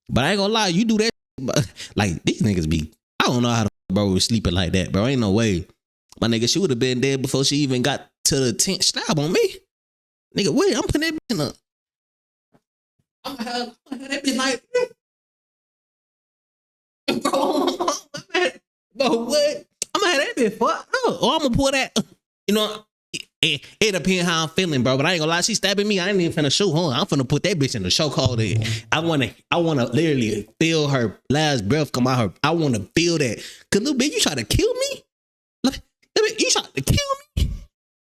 But I ain't gonna lie, you do that, like these niggas be. I don't know how the bro was sleeping like that, bro. Ain't no way, my nigga. She would have been dead before she even got to the 10th stab on me, nigga. Wait, I'm putting that bitch in a. I'm gonna have that bitch like, bro, what? I'm gonna have that bitch fucked up, or I'm gonna pull that. You know, it depends how I'm feeling, bro. But I ain't gonna lie, she stabbing me. I ain't even finna shoot her. I'm finna put that bitch in the chokehold. I wanna literally feel her last breath come out her. I wanna feel that. Cause little bitch, you try to kill me? You try to kill me?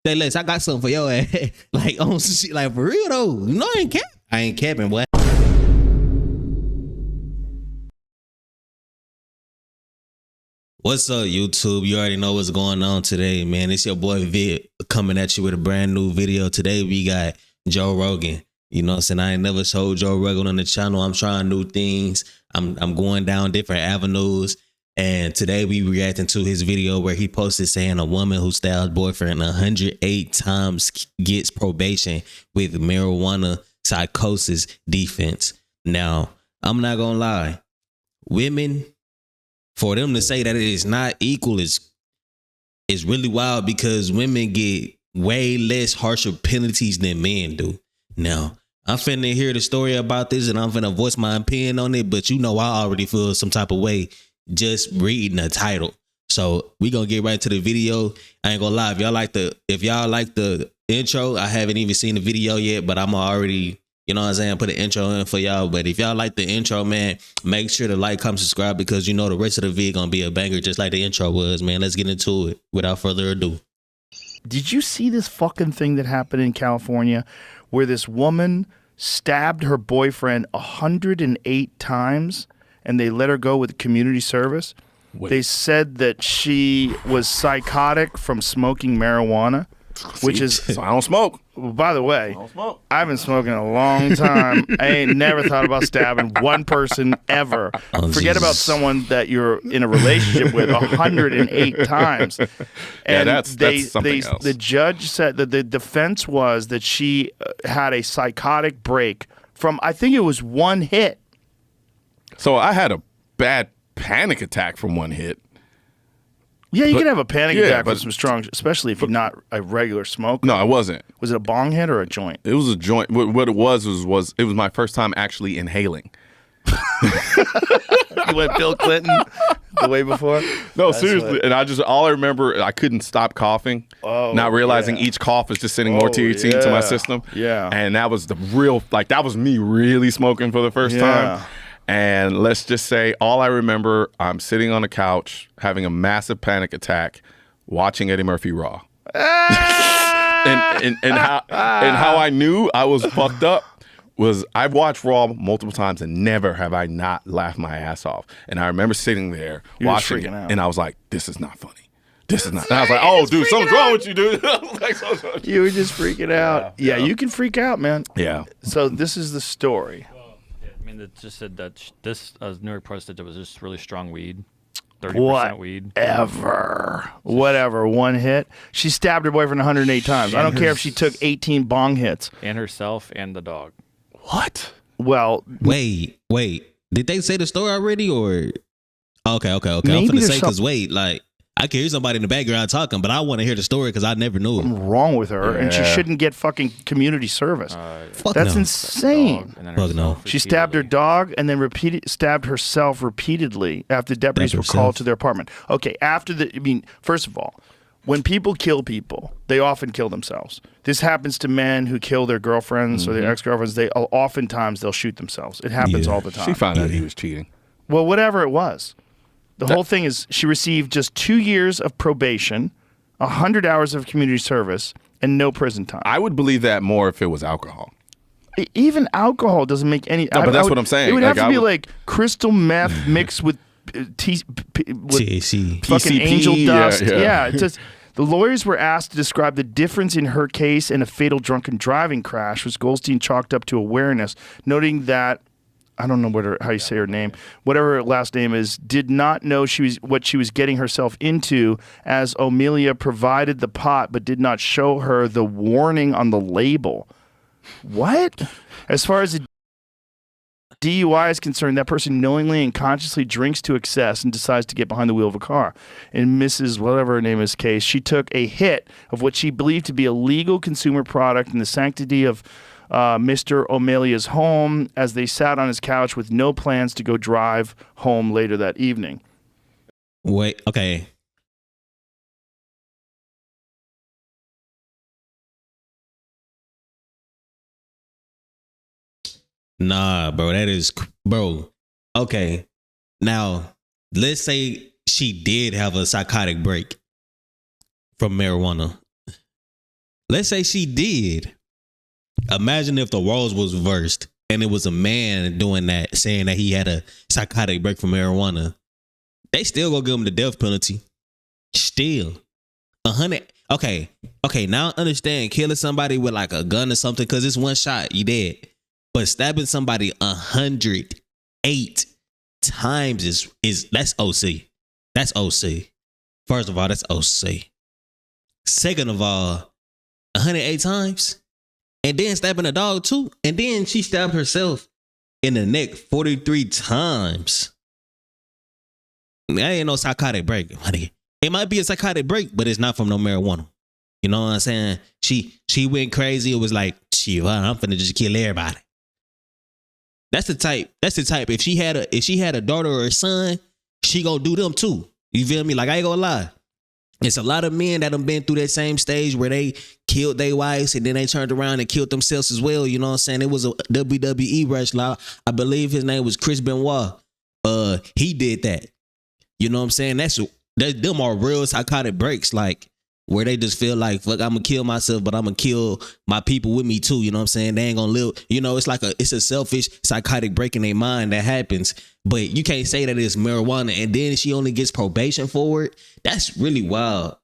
Say less. I got something for your ass. Like on some shit, like for real though. You know I ain't capping, boy. What's up, YouTube? You already know what's going on today, man. It's your boy Vick coming at you with a brand new video. Today we got Joe Rogan. You know what I'm saying? I ain't never showed Joe Rogan on the channel. I'm trying new things. I'm going down different avenues. And today we reacting to his video where he posted saying a woman who stabs boyfriend 108 times gets probation with marijuana psychosis defense. Now, I'm not gonna lie. Women, for them to say that it is not equal is really wild, because women get way less harsher penalties than men do. Now, I'm finna hear the story about this and I'm finna voice my opinion on it, but you know I already feel some type of way just reading the title. So we gonna get right to the video. I ain't gonna lie, if y'all like the intro, I haven't even seen the video yet, but I'm already, you know what I'm saying, put an intro in for y'all. But if y'all like the intro, man, make sure to like, comment, subscribe, because you know the rest of the video gonna be a banger just like the intro was, man. Let's get into it without further ado. Did you see this fucking thing that happened in California where this woman stabbed her boyfriend 108 times and they let her go with community service? Wait. They said that she was psychotic from smoking marijuana, which is... So I don't smoke. By the way, I've been smoking a long time. I ain't never thought about stabbing one person ever. Forget about someone that you're in a relationship with 108 times. And yeah, that's something else. The judge said that the defense was that she had a psychotic break from, I think it was one hit. So I had a bad panic attack from one hit. Yeah, you can have a panic attack with some strong, especially if you're not a regular smoker. No, I wasn't. Was it a bong hit or a joint? It was a joint. What it was it was my first time actually inhaling. You went Bill Clinton the way before? No, seriously. And all I remember, I couldn't stop coughing. Oh, not realizing each cough is just sending more THC into my system. Yeah. And that was that was me really smoking for the first time. And let's just say, all I remember, I'm sitting on a couch having a massive panic attack, watching Eddie Murphy Raw. and how I knew I was fucked up was I've watched Raw multiple times and never have I not laughed my ass off. And I remember sitting there watching it, and I was like, "This is not funny. This is not." And I was like, "Oh, dude, something's wrong with you, dude." You were just freaking out. Yeah, you can freak out, man. Yeah. So this is the story. I mean, it just said that this New York Post said it was just really strong weed, 30% weed. Whatever, one hit. She stabbed her boyfriend 108 times. I don't care if she took 18 bong hits. And herself and the dog. What? Well, wait. Did they say the story already, or? Okay. I'm finna say, because I can hear somebody in the background talking, but I want to hear the story because I never knew. Something wrong with her, and she shouldn't get fucking community service. That's insane. Fuck no. She stabbed her dog and then stabbed herself repeatedly after deputies were called to their apartment. Okay, first of all, when people kill people, they often kill themselves. This happens to men who kill their girlfriends or their ex-girlfriends. Oftentimes they'll shoot themselves. It happens all the time. She found out he was cheating. Well, whatever it was. The whole thing is she received just 2 years of probation, 100 hours of community service, and no prison time. I would believe that more if it was alcohol. Even alcohol doesn't make any... No, but that's what I'm saying. It would have to be like crystal meth mixed with THC. Fucking angel dust. Yeah. It's just... The lawyers were asked to describe the difference in her case and a fatal drunken driving crash, which Goldstein chalked up to awareness, noting that... I don't know how you say her name, whatever her last name is, did not know what she was getting herself into, as O'Melia provided the pot but did not show her the warning on the label. What? As far as DUI is concerned, that person knowingly and consciously drinks to excess and decides to get behind the wheel of a car. In Mrs. whatever her name is case, she took a hit of what she believed to be a legal consumer product in the sanctity of Mr. O'Malley's home as they sat on his couch with no plans to go drive home later that evening. Wait, okay. Nah, bro, that is, bro. Okay, now let's say she did have a psychotic break from marijuana. Let's say she did. Imagine if the roles was reversed and it was a man doing that, saying that he had a psychotic break from marijuana. They still gonna give him the death penalty. Still, 100. Okay. Now I understand killing somebody with like a gun or something because it's one shot, you dead. But stabbing somebody 108 times is that's OC. That's OC. First of all, that's OC. Second of all, 108 times, and then stabbing a dog too, and then she stabbed herself in the neck 43 times. That ain't no psychotic break, honey. It might be a psychotic break, but it's not from no marijuana. You know what I'm saying? She went crazy. It was like, chill, I'm finna just kill everybody. That's the type. If she had a daughter or a son, she gonna do them too. You feel me? Like, I ain't gonna lie. It's a lot of men that have been through that same stage where they killed their wives and then they turned around and killed themselves as well. You know what I'm saying? It was a WWE wrestler. I believe his name was Chris Benoit. He did that. You know what I'm saying? That's them are real psychotic breaks, like where they just feel like, fuck, I'm gonna kill myself, but I'm gonna kill my people with me too. You know what I'm saying? They ain't gonna live. You know, it's a selfish psychotic break in their mind that happens. But you can't say that it's marijuana and then she only gets probation for it. That's really wild.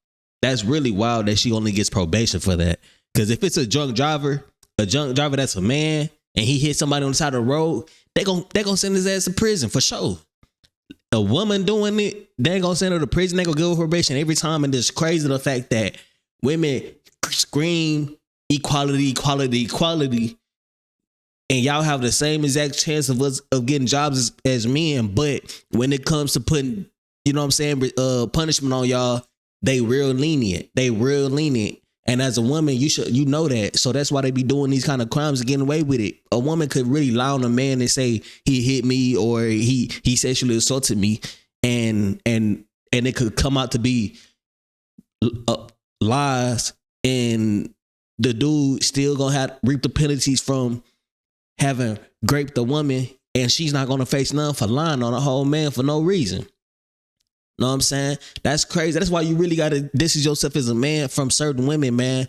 That's really wild that she only gets probation for that. Because if it's a drunk driver that's a man and he hit somebody on the side of the road, they gonna send his ass to prison for sure. A woman doing it, they ain't gonna send her to prison. They gonna give her probation every time. And it's crazy the fact that women scream equality, equality, equality, and y'all have the same exact chance of getting jobs as men. But when it comes to putting, you know what I'm saying, punishment on y'all, they real lenient. And as a woman, you know that. So that's why they be doing these kind of crimes and getting away with it. A woman could really lie on a man and say he hit me or he sexually assaulted me, and it could come out to be lies, and the dude still gonna reap the penalties from having raped a woman, and she's not gonna face none for lying on a whole man for no reason. Know what I'm saying? That's crazy. That's why you really got to distance yourself as a man from certain women, man.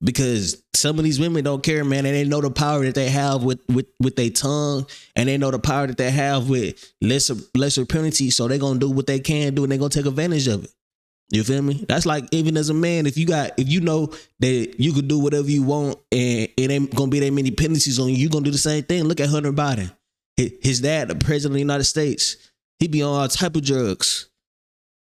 Because some of these women don't care, man. And they know the power that they have with their tongue. And they know the power that they have with lesser penalties. So they're going to do what they can do and they're going to take advantage of it. You feel me? That's like even as a man, if you know that you could do whatever you want and it ain't going to be that many penalties on you, you're going to do the same thing. Look at Hunter Biden. His dad, the president of the United States, he be on all type of drugs.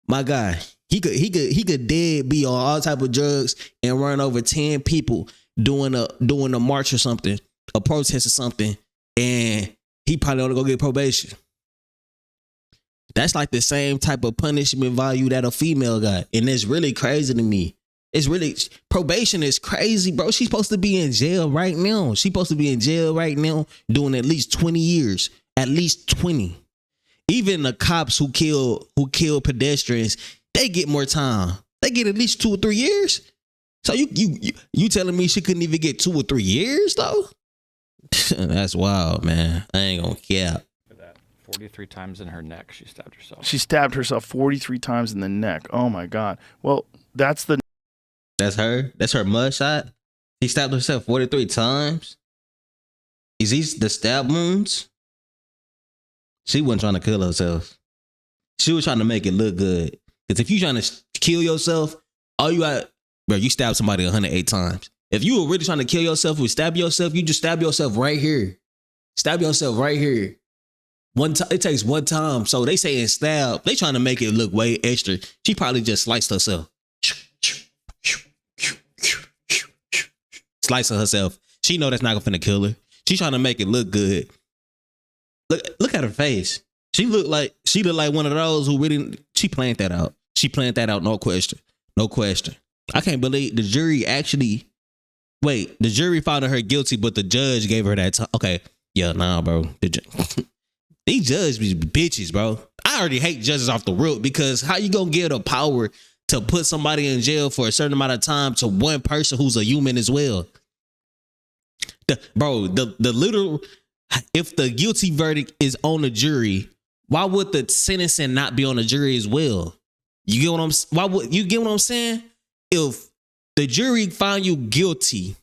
My guy, he could dead be on all type of drugs and run over 10 people doing a march or something, a protest or something, and he probably only gonna get probation. That's like the same type of punishment value that a female got, and it's really crazy to me. It's really, probation is crazy, bro. She's supposed to be in jail right now. Doing at least 20 years, at least 20. Even the cops who kill pedestrians, they get more time. They get at least 2 or 3 years. So you telling me she couldn't even get 2 or 3 years though? That's wild, man. I ain't gonna care. For that, 43 times in her neck, she stabbed herself. She stabbed herself 43 times in the neck. Oh my God. Well, that's her. That's her mugshot. She stabbed herself 43 times. Is these the stab wounds? She wasn't trying to kill herself. She was trying to make it look good. Because if you trying to kill yourself, all you got, bro, you stab somebody 108 times. If you were really trying to kill yourself or stab yourself, you just stab yourself right here. Stab yourself right here. It takes one time. So they saying stab. They trying to make it look way extra. She probably just sliced herself. Slicing herself. She know that's not gonna kill her. She trying to make it look good. Look at her face. She looked like one of those who really, she planned that out. She planned that out, no question. No question. I can't believe the jury actually, the jury found her guilty, but the judge gave her that time. Okay, yeah, nah, bro. These judges be bitches, bro. I already hate judges off the rip because how you gonna give the power to put somebody in jail for a certain amount of time to one person who's a human as well? The little, if the guilty verdict is on the jury, why would the sentencing not be on the jury as well? You get what I'm saying? If the jury found you guilty,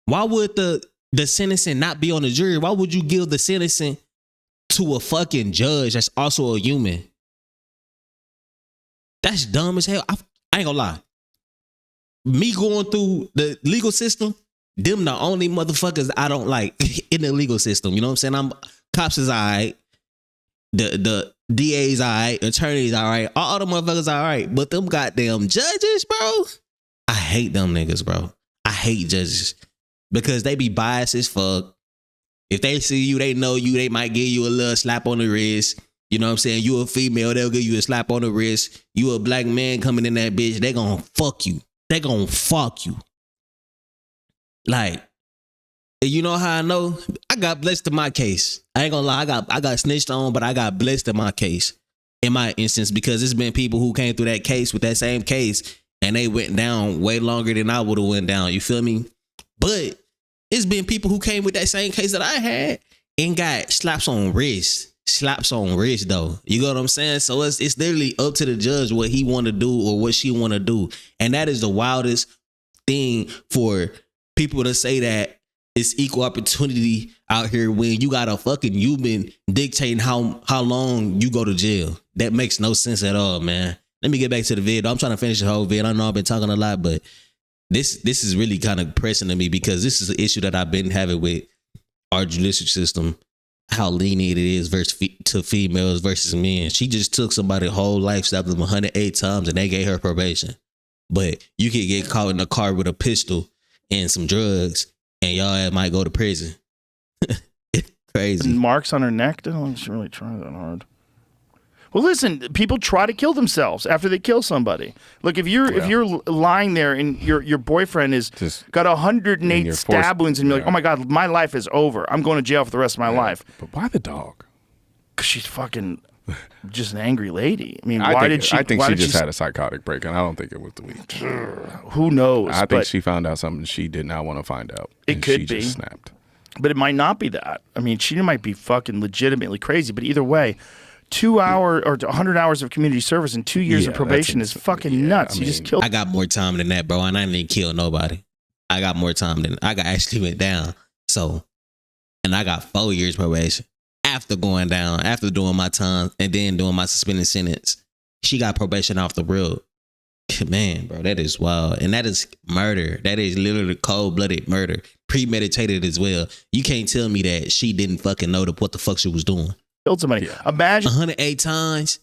why would the sentencing not be on the jury? Why would you give the sentencing to a fucking judge that's also a human? That's dumb as hell. I ain't gonna lie. Me going through the legal system, them the only motherfuckers I don't like in the legal system. You know what I'm saying? Cops is all right. The DA's all right. Attorneys all right. All the motherfuckers all right. But them goddamn judges, bro. I hate them niggas, bro. I hate judges because they be biased as fuck. If they see you, they know you, they might give you a little slap on the wrist. You know what I'm saying? You a female, they'll give you a slap on the wrist. You a black man coming in that bitch, they gonna fuck you. They gonna fuck you. Like, you know how I know? I got blessed in my case. I ain't gonna lie, I got snitched on, but I got blessed in my case. In my instance, because there's been people who came through that case with that same case and they went down way longer than I would have went down. You feel me? But it's been people who came with that same case that I had and got slaps on wrist. Slaps on wrist though. You know what I'm saying? So it's literally up to the judge what he want to do or what she want to do. And that is the wildest thing for people to say that it's equal opportunity out here when you got a fucking human dictating how long you go to jail. That makes no sense at all, man. Let me get back to the video. I'm trying to finish the whole video. I know I've been talking a lot, but this is really kind of pressing to me because this is an issue that I've been having with our judicial system, how lenient it is to females versus men. She just took somebody's whole life, stabbed them 108 times, and they gave her probation. But you could get caught in a car with a pistol and some drugs, and y'all might go to prison. It's crazy. And marks on her neck? Didn't look really try that hard. Well, listen, people try to kill themselves after they kill somebody. Look, if you're lying there and your boyfriend is just got 108 stab wounds and you're like, oh my God, my life is over. I'm going to jail for the rest of my life. But why the dog? Because she's fucking just an angry lady. I mean, I think she just had a psychotic break, and I don't think it was the weed. Who knows? I think she found out something she did not want to find out. It could be. She just snapped. But it might not be that. I mean, she might be fucking legitimately crazy. But either way, 2 hour or 100 hours of community service and 2 years of probation is fucking nuts. You just killed. I got more time than that, bro, and I didn't kill nobody. I got more time than I actually went down. So, and I got 4 years probation after going down, after doing my time and then doing my suspended sentence. She got probation off the real. Man, bro, that is wild. And that is murder. That is literally cold-blooded murder. Premeditated as well. You can't tell me that she didn't fucking know what the fuck she was doing. Killed somebody. Yeah. Imagine 108 times.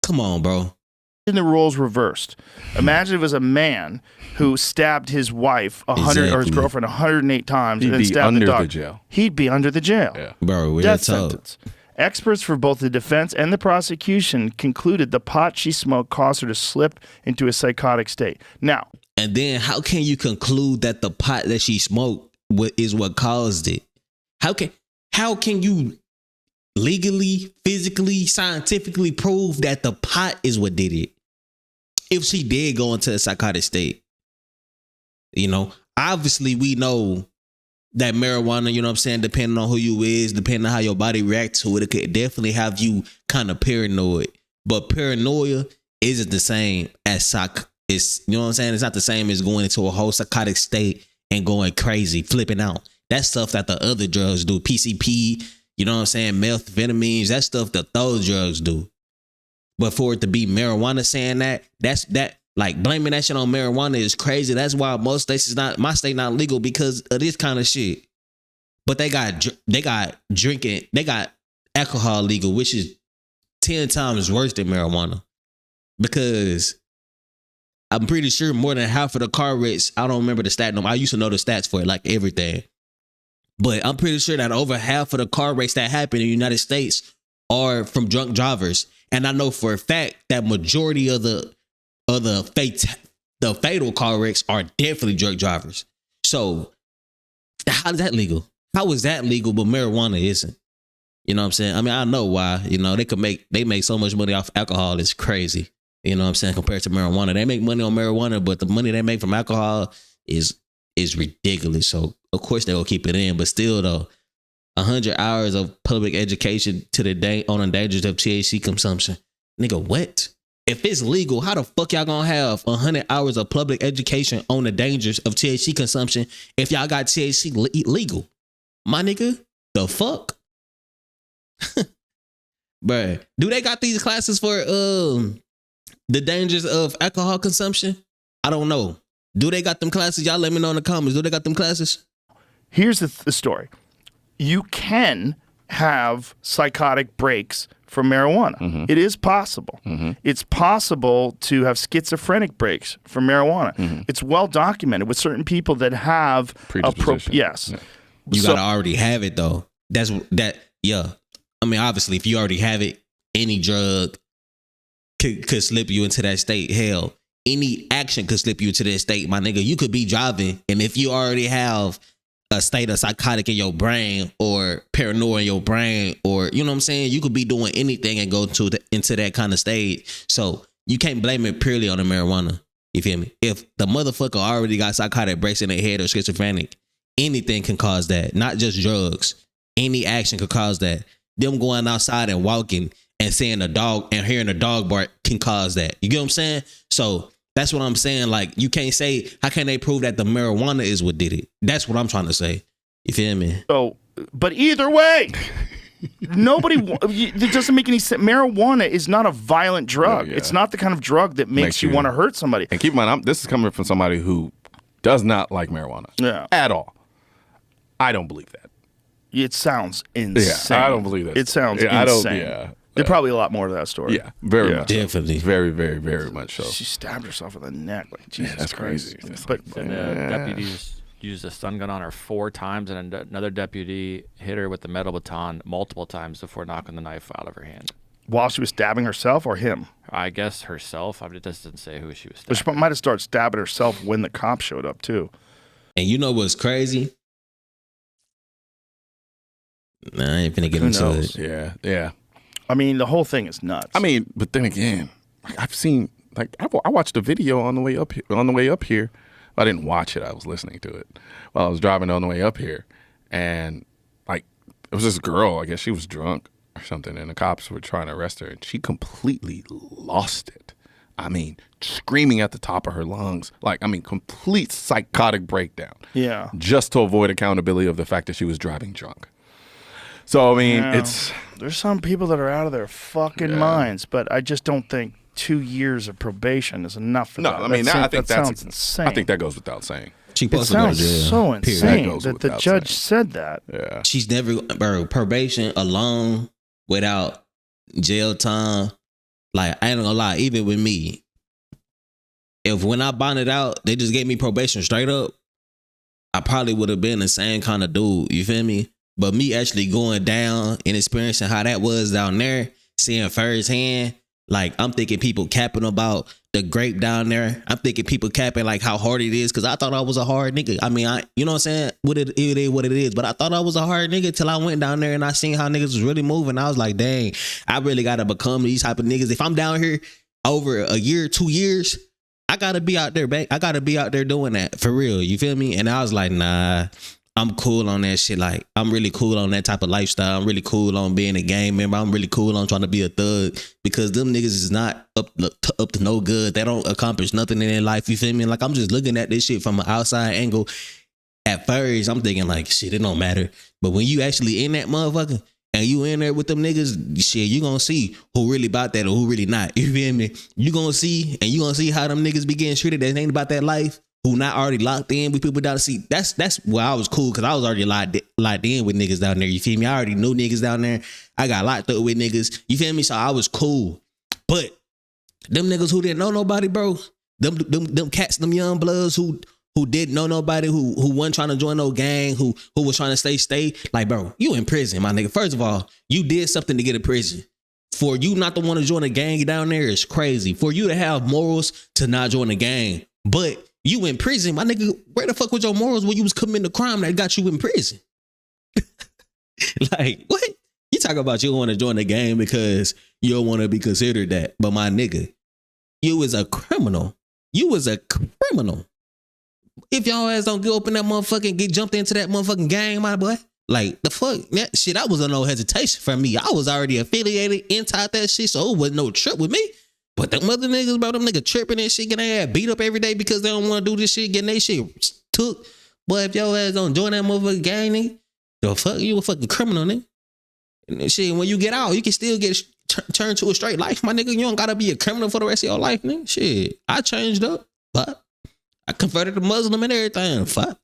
Come on, bro. The roles reversed. Imagine if it was a man who stabbed his wife 100 or his girlfriend 108 times and then stabbed the dog. Jail. He'd be under the jail. Yeah. Bro, we're death told. Sentence. Experts for both the defense and the prosecution concluded the pot she smoked caused her to slip into a psychotic state. Now, and then how can you conclude that the pot that she smoked is what caused it? How can you legally, physically, scientifically prove that the pot is what did it? If she did go into a psychotic state, you know, obviously we know that marijuana, you know what I'm saying, depending on who you is, depending on how your body reacts to it, it could definitely have you kind of paranoid. But paranoia isn't the same as it's, you know what I'm saying? It's not the same as going into a whole psychotic state and going crazy, flipping out. That's stuff that the other drugs do. PCP, you know what I'm saying? Methamphetamines, that stuff that those drugs do. But for it to be marijuana saying that, like blaming that shit on marijuana is crazy. That's why most states my state not legal because of this kind of shit. But they got drinking, they got alcohol legal, which is 10 times worse than marijuana. Because I'm pretty sure more than half of the car wrecks, I don't remember the stat number. I used to know the stats for it, like everything. But I'm pretty sure that over half of the car wrecks that happen in the United States are from drunk drivers. And I know for a fact that majority of the fatal car wrecks are definitely drunk drivers. So how is that legal? How is that legal, but marijuana isn't? You know what I'm saying? I mean, I know why. You know, they make so much money off alcohol. It's crazy. You know what I'm saying? Compared to marijuana, they make money on marijuana, but the money they make from alcohol is ridiculous. So of course they will keep it in, but still though, 100 hours of public education to the day on the dangers of THC consumption. Nigga, what? If it's legal, how the fuck y'all gonna have 100 hours of public education on the dangers of THC consumption if y'all got THC legal? My nigga, the fuck? Bruh, do they got these classes for the dangers of alcohol consumption? I don't know. Do they got them classes? Y'all let me know in the comments. Do they got them classes? Here's the story. You can have psychotic breaks from marijuana. Mm-hmm. It is possible. Mm-hmm. It's possible to have schizophrenic breaks from marijuana. Mm-hmm. It's well documented with certain people that have predisposition. Yes. Yeah. You gotta already have it though. Yeah. I mean, obviously, if you already have it, any drug could slip you into that state. Hell, any action could slip you into that state, my nigga. You could be driving, and if you already have a state of psychotic in your brain or paranoia in your brain, or you know what I'm saying, you could be doing anything and go into that kind of stage. So you can't blame it purely on the marijuana. You feel me? If the motherfucker already got psychotic breaks in their head or schizophrenic, anything can cause that. Not just drugs. Any action could cause that. Them going outside and walking and seeing a dog and hearing a dog bark can cause that. You get what I'm saying? So that's what I'm saying. Like, you can't say, how can they prove that the marijuana is what did it? That's what I'm trying to say. You feel me? Oh, but either way, it doesn't make any sense. Marijuana is not a violent drug. Yeah. It's not the kind of drug that makes you want to hurt somebody. And keep in mind, this is coming from somebody who does not like marijuana at all. I don't believe that. It sounds insane. Yeah, I don't believe that. It sounds insane. There's probably a lot more to that story. Yeah, very much. Definitely. Very, very, very much so. She stabbed herself in the neck. Like, Jesus that's Christ. crazy. That's But And deputies used a stun gun on her 4 times, and another deputy hit her with the metal baton multiple times before knocking the knife out of her hand. while she was stabbing herself or him? I guess herself. It just didn't say who she was But stabbing. she might have started stabbing herself when the cops showed up, too. And you know what's crazy? Nah, I ain't finna get Who into knows? it. Yeah. I mean, the whole thing is nuts. I mean, but then again, I've seen, like, I watched a video on the way up here. I didn't watch it. I was listening to it while I was driving on the way up here. And, like, it was this girl. I guess she was drunk or something, and the cops were trying to arrest her, and she completely lost it. I mean, screaming at the top of her lungs. Complete psychotic breakdown. Yeah. Just to avoid accountability of the fact that she was driving drunk. So, I mean, There's some people that are out of their fucking minds, but I just don't think 2 years of probation is enough for that. No, I mean, I think that sounds insane. I think that goes without saying. She It supposed to go to sounds jail. so period. insane that the without judge saying. said that. Yeah. She's never, bro, probation alone without jail time. Like, I ain't gonna lie, even with me, if when I bonded out, they just gave me probation straight up, I probably would have been the same kind of dude. You feel me? But me actually going down and experiencing how that was down there, seeing firsthand, like, I'm thinking people capping about the grape down there. I'm thinking people capping like how hard it is, because I thought I was a hard nigga. I mean, you know what I'm saying? It is what it is. But I thought I was a hard nigga till I went down there and I seen how niggas was really moving. I was like, dang, I really got to become these type of niggas. If I'm down here over a year, 2 years, I got to be out there, babe. I got to be out there doing that for real. You feel me? And I was like, nah, I'm cool on that shit. Like, I'm really cool on that type of lifestyle. I'm really cool on being a gang member. I'm really cool on trying to be a thug, because them niggas is not up to no good. They don't accomplish nothing in their life. You feel me? Like, I'm just looking at this shit from an outside angle. At first, I'm thinking like, shit, it don't matter. But when you actually in that motherfucker and you in there with them niggas, shit, you gonna see who really about that or who really not. You feel me? You gonna see, and you gonna see how them niggas be getting treated that ain't about that life, who not already locked in with people down to see. That's where I was cool, because I was already locked in with niggas down there. You feel me? I already knew niggas down there. I got locked up with niggas. You feel me? So I was cool. But them niggas who didn't know nobody, bro, them cats, them young bloods who who didn't know nobody, who wasn't trying to join no gang, who was trying to stay. Like, bro, you in prison, my nigga. First of all, you did something to get in prison. For you not to want to join a gang down there is crazy. For you to have morals to not join a gang, but you in prison, my nigga, where the fuck was your morals when you was committing the crime that got you in prison? Like, what? You talk about you don't want to join the gang because you don't want to be considered that. But my nigga, you was a criminal. You was a criminal. If y'all ass don't get up in that motherfucking, get jumped into that motherfucking gang, my boy. Like, the fuck? That shit, that was a no hesitation for me. I was already affiliated inside that shit, so it wasn't no trip with me. But them other niggas, bro, them niggas tripping and shit, getting their ass beat up every day because they don't want to do this shit, getting their shit took. Boy, if your ass don't join that motherfucking gang, nigga, the fuck, you a fucking criminal, nigga. And shit, when you get out, you can still get turned to a straight life, my nigga. You don't gotta be a criminal for the rest of your life, nigga. Shit, I changed up, but I converted to Muslim and everything. Fuck,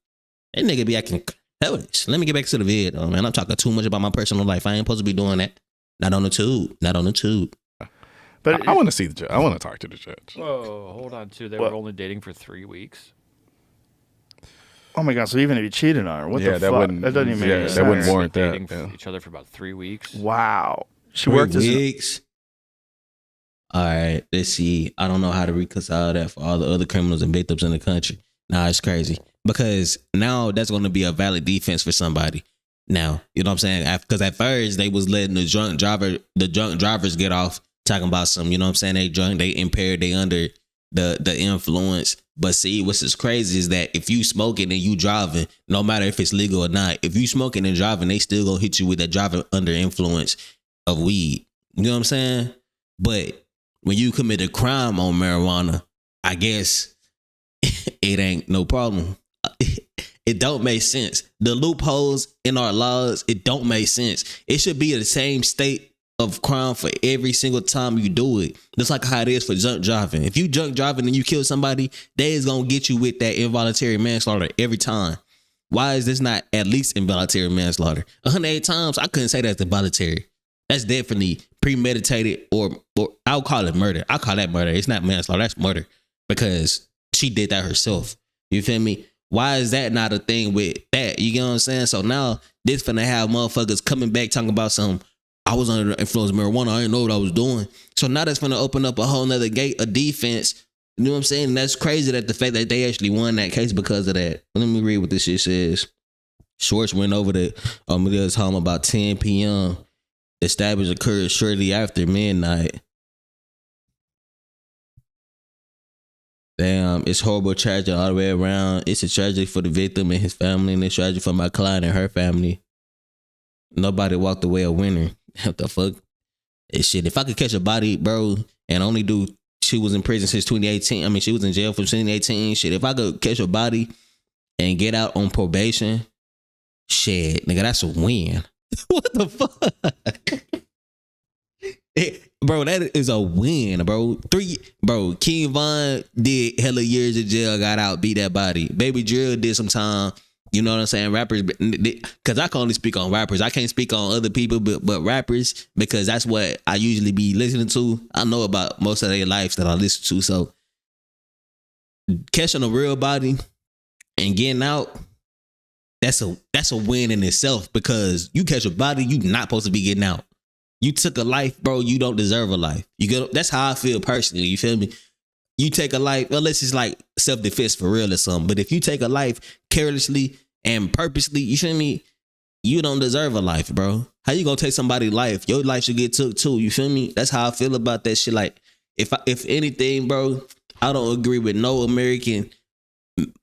that nigga be acting hellish. Let me get back to the vid, though, man. I'm talking too much about my personal life. I ain't supposed to be doing that. Not on the tube. Not on the tube. But I want to see the judge. I want to talk to the judge. Whoa, hold on, too. They were only dating for 3 weeks. Oh my god! So even if you cheated on her, what the that fuck? wouldn't. That doesn't even make sense. That wouldn't warrant that. Dating for each other for about 3 weeks. Wow. She 3 worked as weeks. All right, let's see. I don't know how to reconcile that for all the other criminals and victims in the country. Nah, it's crazy because now that's going to be a valid defense for somebody. Now, you know what I'm saying? Because at first they was letting the drunk drivers get off talking about some, you know what I'm saying? They drunk, they impaired, they under the influence. But see, what's is crazy is that if you smoking and you driving, no matter if it's legal or not, if you smoking and driving, they still gonna hit you with that driving under influence of weed. You know what I'm saying? But when you commit a crime on marijuana, I guess it ain't no problem. It don't make sense. The loopholes in our laws, it don't make sense. It should be the same state of crime for every single time you do it. Just like how it is for drunk driving. If you drunk driving and you kill somebody, they is gonna get you with that involuntary manslaughter every time. Why is this not at least involuntary manslaughter? 108 times, I couldn't say that's involuntary. That's definitely premeditated or I'll call it murder. I'll call that murder. It's not manslaughter, that's murder. Because she did that herself. You feel me? Why is that not a thing with that? You get what I'm saying? So now this finna have motherfuckers coming back talking about some, I was under the influence of marijuana, I didn't know what I was doing. So now that's finna open up a whole nother gate of defense. You know what I'm saying? And that's crazy that the fact that they actually won that case because of that. Let me read what this shit says. Schwartz went over to Amelia's home about 10 p.m. The stabbings occurred shortly after midnight. Damn, it's horrible tragedy all the way around. It's a tragedy for the victim and his family, and it's a tragedy for my client and her family. Nobody walked away a winner. What the fuck? It's shit. If I could catch a body, bro, and only do, she was in prison since 2018. I mean, she was in jail from 2018. Shit, if I could catch a body and get out on probation, shit, nigga, that's a win. What the fuck? Bro, that is a win, bro. King Von did hella years in jail, got out, beat that body. Baby Drill did some time. You know what I'm saying? Rappers, because I can only speak on rappers. I can't speak on other people, but rappers, because that's what I usually be listening to. I know about most of their lives that I listen to. So catching a real body and getting out, that's a win in itself, because you catch a body, you not supposed to be getting out. You took a life, bro. You don't deserve a life. That's how I feel personally. You feel me? You take a life, unless it's like self-defense for real or something. But if you take a life carelessly and purposely, you feel me? You don't deserve a life, bro. How you gonna take somebody's life? Your life should get took too. You feel me? That's how I feel about that shit. Like, if anything, bro, I don't agree with no American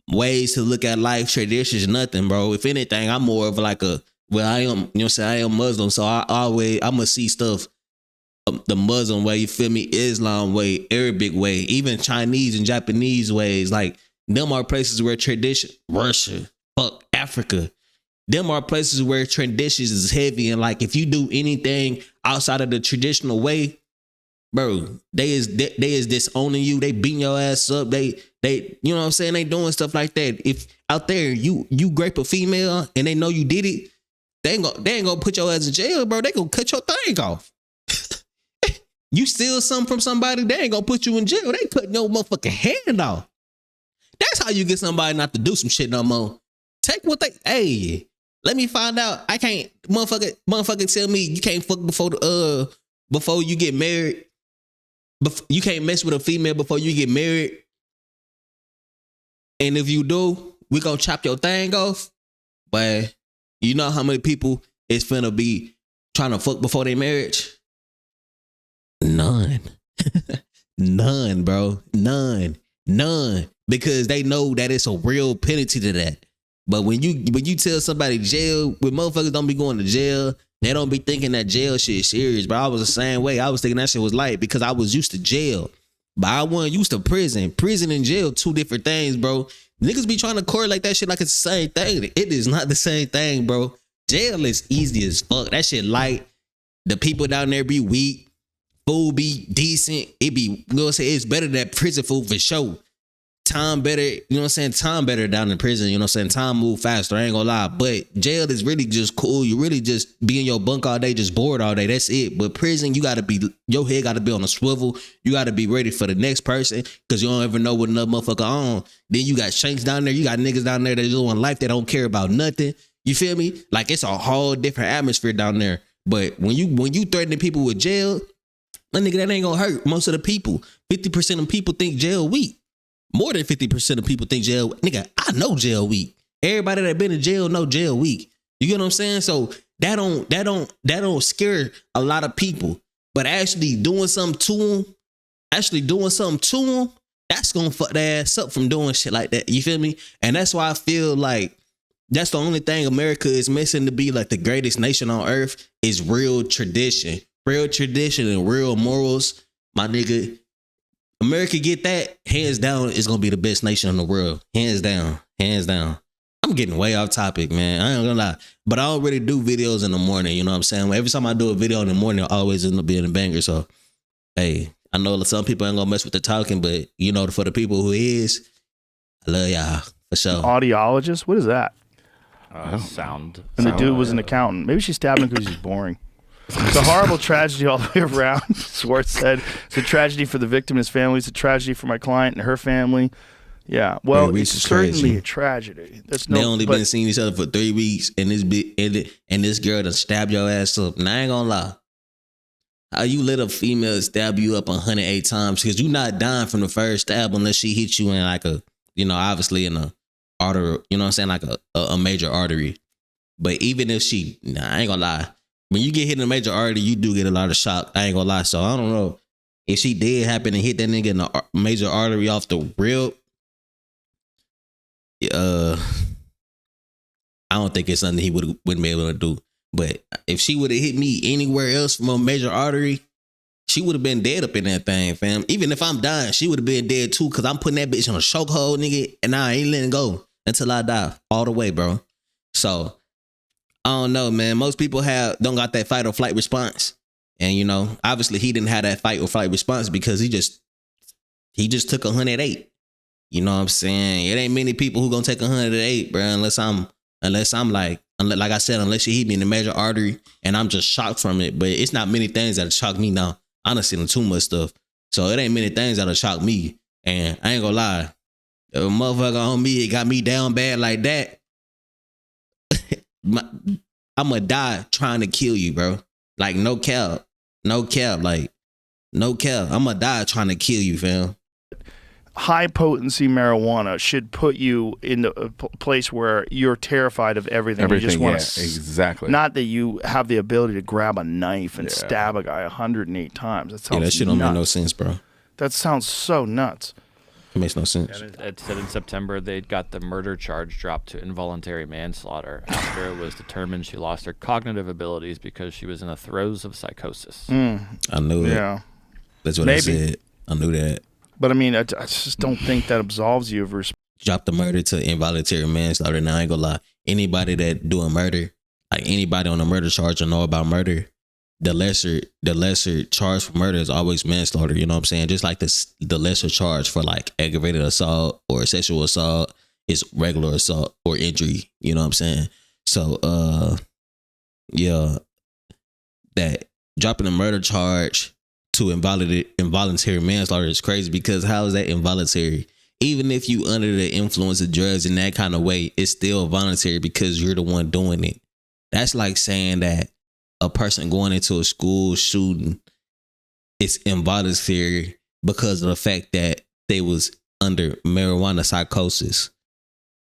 ways to look at life, traditions, nothing, bro. If anything, I'm more of like I am, you know what I'm saying? I am Muslim, so I'm gonna see stuff the Muslim way, you feel me? Islam way, Arabic way, even Chinese and Japanese ways. Like, them are places where tradition, Russia, fuck, Africa. Them are places where traditions is heavy, and like, if you do anything outside of the traditional way, bro, they is disowning you. They beating your ass up. They, you know what I'm saying? They doing stuff like that. If out there you grape a female and they know you did it, they ain't gonna put your ass in jail, bro. They gonna cut your thing off. You steal something from somebody, they ain't gonna put you in jail. They cutting your motherfucking hand off. That's how you get somebody not to do some shit no more. Take what they, hey, let me find out. I can't, motherfucker tell me you can't fuck before you get married. You can't mess with a female before you get married. And if you do, we gonna chop your thing off. But you know how many people is finna be trying to fuck before their marriage? None. None, bro. None. Because they know that it's a real penalty to that. But when you tell somebody jail, when motherfuckers don't be going to jail, they don't be thinking that jail shit is serious. But I was the same way. I was thinking that shit was light because I was used to jail. But I wasn't used to prison. Prison and jail, two different things, bro. Niggas be trying to correlate that shit like it's the same thing. It is not the same thing, bro. Jail is easy as fuck. That shit light. The people down there be weak. Food be decent. It be, you know what I'm saying? It's better than prison food for sure. Time better, you know what I'm saying? Time better down in prison, you know what I'm saying? Time move faster, I ain't gonna lie. But jail is really just cool. You really just be in your bunk all day, just bored all day. That's it. But prison, you gotta be, your head gotta be on a swivel. You gotta be ready for the next person because you don't ever know what another motherfucker on. Then you got shanks down there. You got niggas down there that just want life. They don't care about nothing. You feel me? Like it's a whole different atmosphere down there. But when you threatening people with jail, that nigga, that ain't gonna hurt most of the people. 50% of people think jail weak. More than 50% of people think jail, nigga, I know jail weak. Everybody that been in jail know jail weak. You get what I'm saying? So that don't scare a lot of people. But actually doing something to them, that's gonna fuck their ass up from doing shit like that. You feel me? And that's why I feel like that's the only thing America is missing to be like the greatest nation on earth is real tradition. Real tradition and real morals. My nigga, America get that, hands down, it's gonna be the best nation in the world. Hands down. I'm getting way off topic, man. I ain't gonna lie. But I don't really do videos in the morning, you know what I'm saying? Every time I do a video in the morning, it always ends up being a banger. So, hey, I know some people ain't gonna mess with the talking, but you know, for the people who is, I love y'all, for sure. Audiologist? What is that? Sound. And the dude was an accountant. Maybe she stabbed him because he's boring. It's a horrible tragedy all the way around, Swartz said. It's a tragedy for the victim and his family. It's a tragedy for my client and her family. Yeah, well, it's certainly a tragedy. They only been seeing each other for 3 weeks, and this girl done stabbed your ass up. And I ain't gonna lie. How you let a female stab you up 108 times? Because you not dying from the first stab unless she hit you in like a, you know, obviously in a artery, you know what I'm saying? Like a major artery. But even if she, I ain't gonna lie. When you get hit in a major artery, you do get a lot of shock. I ain't gonna lie. So I don't know if she did happen to hit that nigga in the major artery off the rib. I don't think it's something he wouldn't be able to do. But if she would have hit me anywhere else from a major artery, she would have been dead up in that thing, fam. Even if I'm dying, she would have been dead too. Cause I'm putting that bitch on a chokehold, nigga, and I ain't letting go until I die, all the way, bro. So. I don't know, man. Most people don't got that fight or flight response. And, you know, obviously he didn't have that fight or flight response because he just took 108. You know what I'm saying? It ain't many people who gonna take 108, bro, unless I'm like I said, unless you hit me in the major artery and I'm just shocked from it. But it's not many things that'll shock me now. I'm not seeing too much stuff. So it ain't many things that'll shock me. And I ain't gonna lie. If a motherfucker on me, it got me down bad like that. I'm gonna die trying to kill you, bro. Like no cap, like no cap. I'm gonna die trying to kill you, fam. High potency marijuana should put you in a place where you're terrified of everything. You just want to, exactly. Not that you have the ability to grab a knife and stab a guy 108 times. That sounds that shit don't make no sense, bro. That sounds so nuts. It makes no sense. It said in September they got the murder charge dropped to involuntary manslaughter after it was determined she lost her cognitive abilities because she was in the throes of psychosis. I knew it. Yeah. That's what I said. I knew that. But I mean, I just don't think that absolves you of drop the murder to involuntary manslaughter. Now I ain't gonna lie. Anybody that doing murder, like anybody on a murder charge or know about murder, the lesser charge for murder is always manslaughter. You know what I'm saying? Just like the lesser charge for like aggravated assault or sexual assault is regular assault or injury. You know what I'm saying? So yeah, that dropping a murder charge to involuntary manslaughter is crazy because how is that involuntary? even if you under the influence of drugs in that kind of way, it's still voluntary because you're the one doing it. That's like saying that a person going into a school shooting, it's involuntary because of the fact that they was under marijuana psychosis.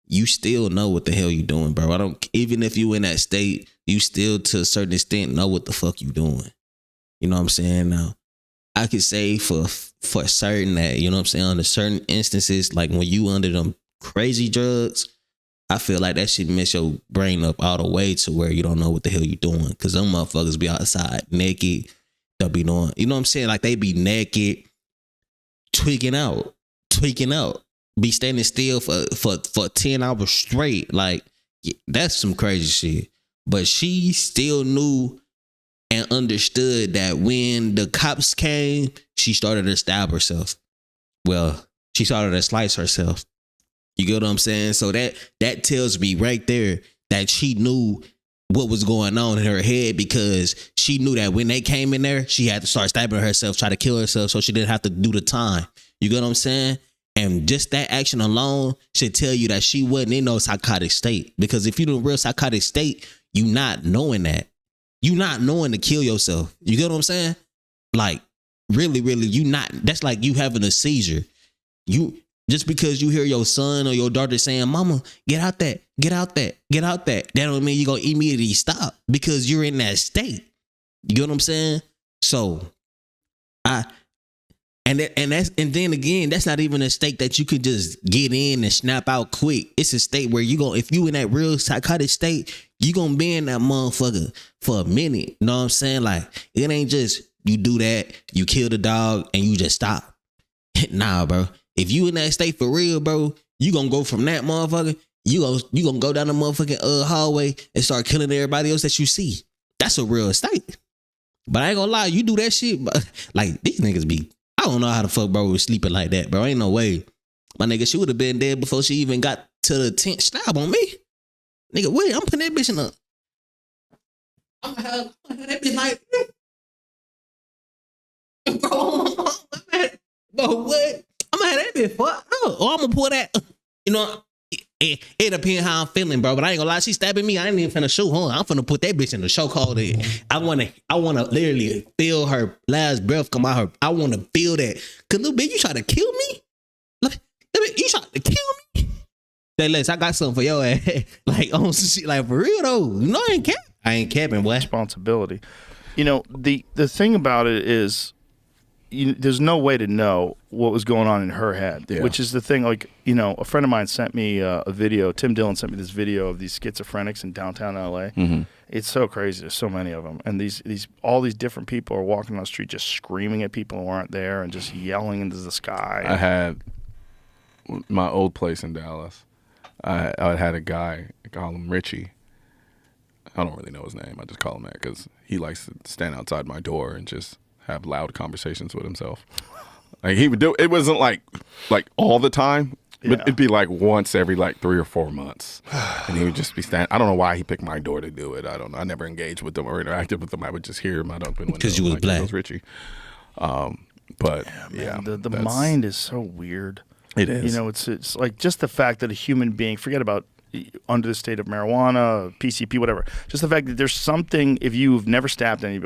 You still know what the hell you doing, bro. Even if you in that state, you still to a certain extent know what the fuck you doing. You know what I'm saying? Now, I could say for certain that, you know what I'm saying, under certain instances, like when you under them crazy drugs, I feel like that shit mess your brain up all the way to where you don't know what the hell you doing. Cause them motherfuckers be outside naked. They'll be doing, you know what I'm saying? Like they be naked, tweaking out, be standing still for 10 hours straight. Like that's some crazy shit. But she still knew and understood that when the cops came, she started to stab herself. Well, she started to slice herself. You get what I'm saying? So that tells me right there that she knew what was going on in her head, because she knew that when they came in there, she had to start stabbing herself, try to kill herself so she didn't have to do the time. You get what I'm saying? And just that action alone should tell you that she wasn't in no psychotic state. Because if you're in a real psychotic state, you not knowing that. You not knowing to kill yourself. You get what I'm saying? Like, really, you not. That's like you having a seizure. You just because you hear your son or your daughter saying, "Mama, get out that, get out that, get out that," that don't mean you're gonna immediately stop because you're in that state. You get what I'm saying? So, and then again, that's not even a state that you could just get in and snap out quick. It's a state where if you in that real psychotic state, you gonna be in that motherfucker for a minute. You know what I'm saying? Like, it ain't just you do that, you kill the dog, and you just stop. Nah, bro. If you in that state for real, bro, you gonna go from that motherfucker, you gonna go down the motherfucking hallway and start killing everybody else that you see. That's a real state. But I ain't gonna lie, you do that shit, but like these niggas be, I don't know how the fuck bro was sleeping like that, bro. Ain't no way. My nigga, she would have been dead before she even got to the 10th stab on me. Nigga, wait, I'm putting that bitch in a, I'm gonna have that bitch like, bro, what? I'm gonna have that bitch fuck. Oh, I'm gonna pull that. You know, it depends how I'm feeling, bro. But I ain't gonna lie, she stabbing me. I ain't even finna shoot her. I'm finna put that bitch in the chokehold. I wanna literally feel her last breath come out her. I wanna feel that. Cause little bitch, you try to kill me? You tried to kill me? Say less, I got something for your ass. Like on some shit, like for real though. No, I ain't capping, boy. Responsibility. You know, the thing about it is, there's no way to know what was going on in her head, which is the thing. Like, you know, a friend of mine sent me a video. Tim Dillon sent me this video of these schizophrenics in downtown LA. Mm-hmm. It's so crazy. There's so many of them, and all these different people are walking on the street just screaming at people who aren't there and just yelling into the sky. I had my old place in Dallas. I had a guy, I call him Richie. I don't really know his name. I just call him that because he likes to stand outside my door and just have loud conversations with himself. Like he would do, it wasn't like all the time, but it'd be like once every like 3 or 4 months, and he would just be standing. I don't know why he picked my door to do it. I don't know. I never engaged with them or interacted with them. I would just hear him out open window. Because you was black. It was Richie. But the mind is so weird. It is. You know, it's like just the fact that a human being, forget about under the state of marijuana, PCP, whatever. Just the fact that there's something, if you've never stabbed anyone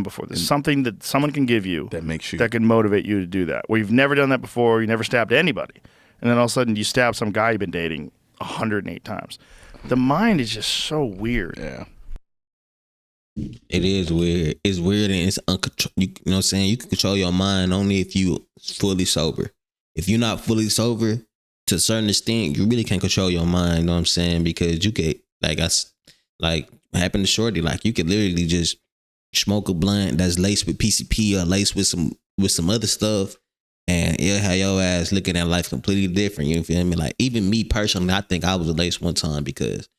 before, there's something that someone can give you that can motivate you to do that. Where you've never done that before, you never stabbed anybody, and then all of a sudden you stab some guy you've been dating 108 times. The mind is just so weird. Yeah. It is weird. It's weird and it's uncontrollable. You know what I'm saying? You can control your mind only if you fully sober. If you're not fully sober, to a certain extent, you really can't control your mind, you know what I'm saying? Because you get, like happened to Shorty, like you could literally just smoke a blunt that's laced with PCP or laced with some other stuff, and it'll have your ass looking at life completely different, you feel me? Like even me personally, I think I was laced one time because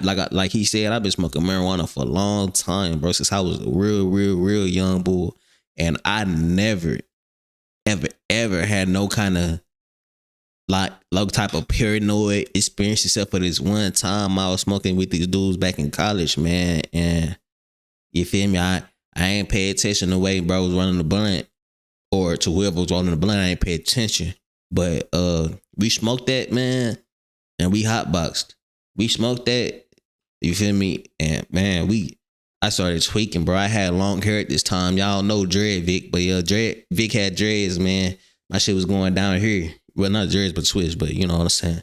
like he said, I've been smoking marijuana for a long time, bro, since I was a real young bull, and I never, ever had no kind of like low type of paranoid experience except for this one time I was smoking with these dudes back in college, man. And you feel me? I ain't pay attention the way bro was running the blunt, or to whoever was rolling the blunt. I ain't pay attention. But we smoked that, man, and we hotboxed. We smoked that. You feel me? And man, I started tweaking, bro. I had long hair at this time. Y'all know Dread Vic, but Vic had dreads, man. My shit was going down here. Well, not dreads, but twist, but you know what I'm saying.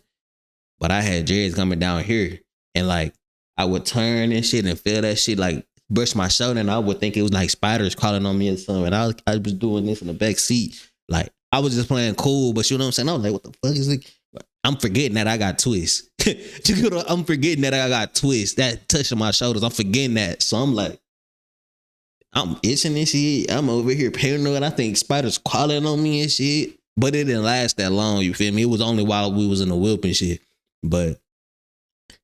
But I had dreads coming down here, and like I would turn and shit and feel that shit like brush my shoulder, and I would think it was like spiders crawling on me or something. And I was doing this in the back seat, like I was just playing cool, but you know what I'm saying. I was like, what the fuck is it? I'm forgetting that I got twists. I'm forgetting that I got twists. That touching my shoulders. I'm forgetting that. So I'm like, I'm itching and shit. I'm over here paranoid. I think spiders crawling on me and shit. But it didn't last that long, you feel me? It was only while we was in the whip and shit. But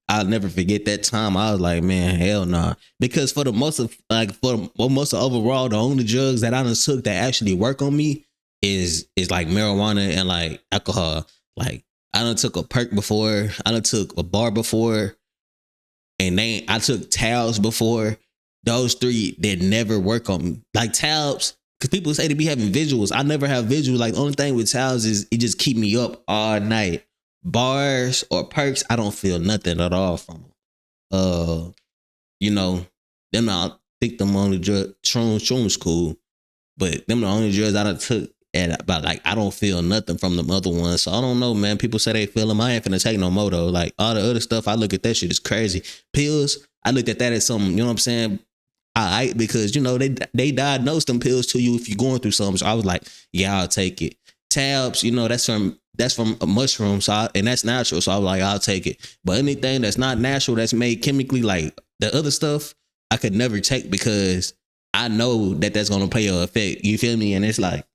I'll never forget that time. I was like, man, hell nah. Because for most of overall, the only drugs that I done took that actually work on me is like marijuana and like alcohol. Like I done took a perk before. I done took a bar before. And I took tabs before. Those three that never work on me. Like tabs, because people say they be having visuals. I never have visuals. Like the only thing with tabs is it just keep me up all night. Bars or perks, I don't feel nothing at all from them. You know, them I think them only drug shrooms cool. But them the only drugs I done took. And about like I don't feel nothing from them other ones, so I don't know, man. People say they feel them. I ain't finna take no more though. Like all the other stuff, I look at that shit is crazy. Pills, I looked at that as something. You know what I'm saying? I because you know they diagnosed them pills to you if you're going through something. So I was like, yeah, I'll take it. Tabs, you know, that's from a mushroom, and that's natural. So I was like, I'll take it. But anything that's not natural, that's made chemically, like the other stuff, I could never take because I know that that's gonna play an effect. You feel me? And it's like,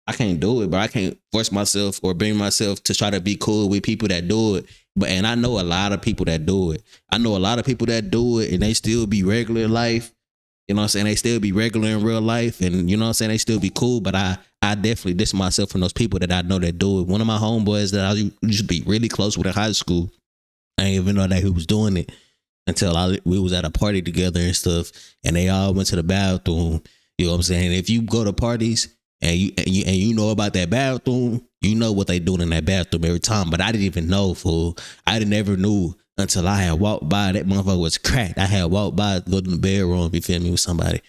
I can't do it, but I can't force myself or bring myself to try to be cool with people that do it. And I know a lot of people that do it. I know a lot of people that do it and they still be regular in life. You know what I'm saying? They still be regular in real life and you know what I'm saying? They still be cool, but I definitely distance myself from those people that I know that do it. One of my homeboys that I used to be really close with in high school, I didn't even know that he was doing it until we was at a party together and stuff and they all went to the bathroom. You know what I'm saying? If you go to parties, and you know about that bathroom, you know what they doing in that bathroom every time. But I didn't even know, fool. I never knew until I had walked by. That motherfucker was cracked. I had walked by, go to the bedroom, you feel me, with somebody.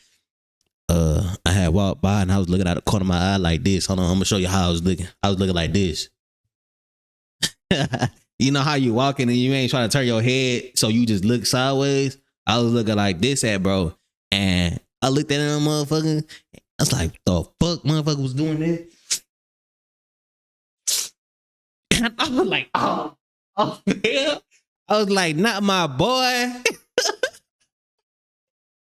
I had walked by and I was looking out the corner of my eye like this. Hold on, I'm gonna show you how I was looking. I was looking like this. You know how you walking and you ain't trying to turn your head, so you just look sideways? I was looking like this at bro. And I looked at him, motherfucker. I was like, the fuck motherfucker was doing that? And I was like, oh yeah. I was like, not my boy.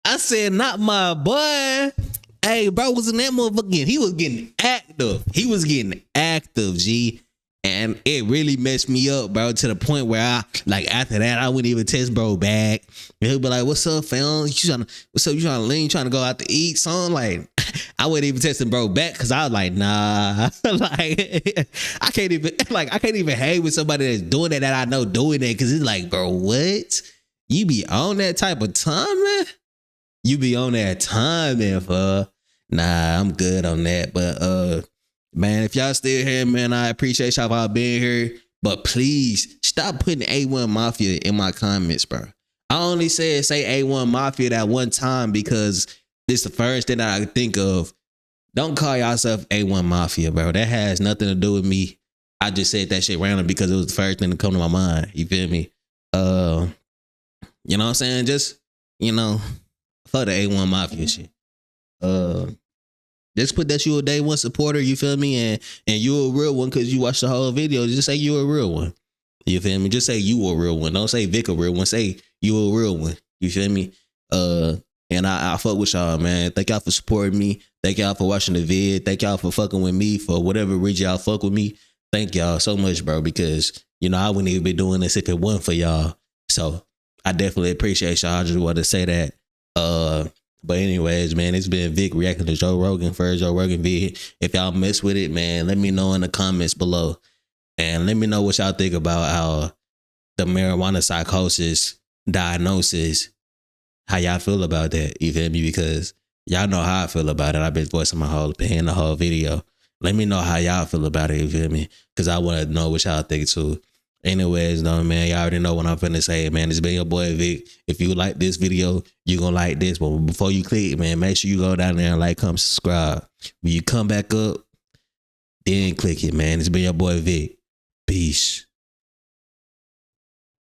I said, not my boy. Hey, bro was in that motherfucker. He was getting active, G. And it really messed me up, bro, to the point where after that, I wouldn't even text bro back. And he'll be like, what's up, fam? What's up? You trying to lean? Trying to go out to eat? Son, like, I wouldn't even text him bro back because I was like, nah. Like, I can't even hang with somebody that's doing that I know doing that because it's like, bro, what? You be on that type of time, man? You be on that time, man, nah, I'm good on that. But, man, if y'all still here, man, I appreciate y'all all being here. But please stop putting A1 Mafia in my comments, bro. I only say A1 Mafia that one time because it's the first thing that I think of. Don't call yourself A1 Mafia, bro. That has nothing to do with me. I just said that shit random because it was the first thing to come to my mind. You feel me? You know what I'm saying? Just, you know, fuck the A1 Mafia shit. Just put that you a day one supporter, you feel me? And you a real one because you watched the whole video. Just say you a real one. You feel me? Just say you a real one. Don't say Vic a real one. Say you a real one. You feel me? And I fuck with y'all, man. Thank y'all for supporting me. Thank y'all for watching the vid. Thank y'all for fucking with me for whatever reason y'all fuck with me. Thank y'all so much, bro, because, you know, I wouldn't even be doing this if it wasn't for y'all. So I definitely appreciate y'all. I just wanted to say that. But anyways, man, it's been Vick reacting to Joe Rogan, first Joe Rogan vid. If y'all mess with it, man, let me know in the comments below. And let me know what y'all think about how the marijuana psychosis diagnosis, how y'all feel about that. You feel me? Because y'all know how I feel about it. I've been voicing my whole opinion the whole video. Let me know how y'all feel about it, you feel me? Because I want to know what y'all think too. Anyways, though, man, y'all already know what I'm finna say, man. It's been your boy Vic. If you like this video, you gonna like this. But before you click, man, make sure you go down there and like, comment, subscribe. When you come back up, then click it, man. It's been your boy Vic. Peace.